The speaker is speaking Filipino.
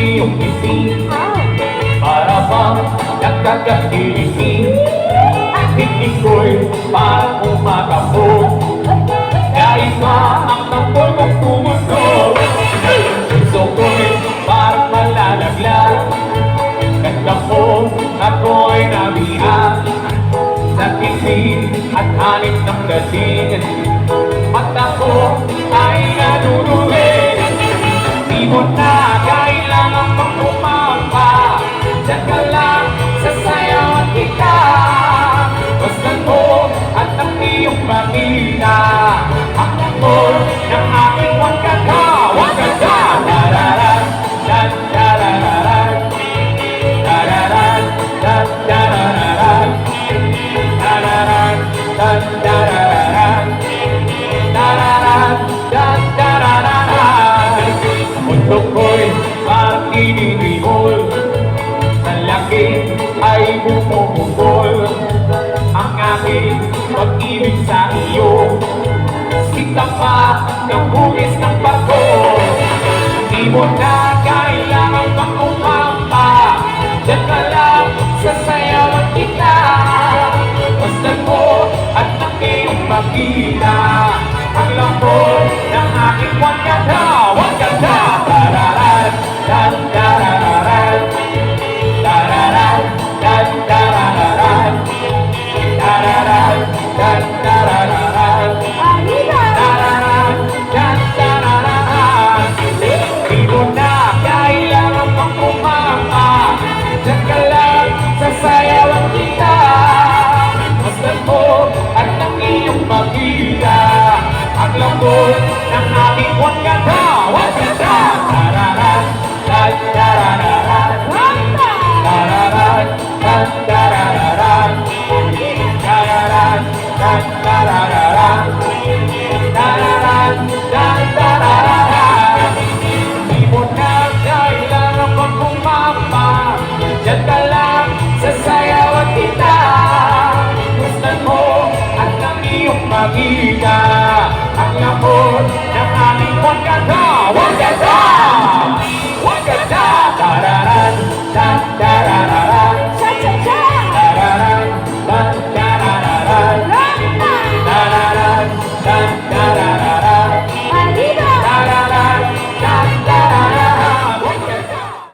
iyong ngiti para bang nagkakakilig. Hindi ko'y parang umakapog kahit nga ang tampol mong tumunog. Gusto ko'y parang malalaglag. Ganda ko, ako'y nabiyak sa kilig at hanip ng galing. Mata ko ay nanunulit. Di mo na kailangan pang umapa. Diyan ka lang sa sayawan kita. Basta mo at ang iyong pamilya. Ang amor ng aking wangkata. Wangkata! Dararan, dararan, dararan, dararan, dararan, dararan, dararan, dararan. Mundo ko'y parang ininihol. Sa laki ay bumubukol ang aking pag-ibig sa iyo. Sita pa ng hugis ng barko. Di mo na kailangan pang umapa. Diyan ka lang sa sayawan kita. Basta mo at ang iyong makita ang lambol ng aking wangkata.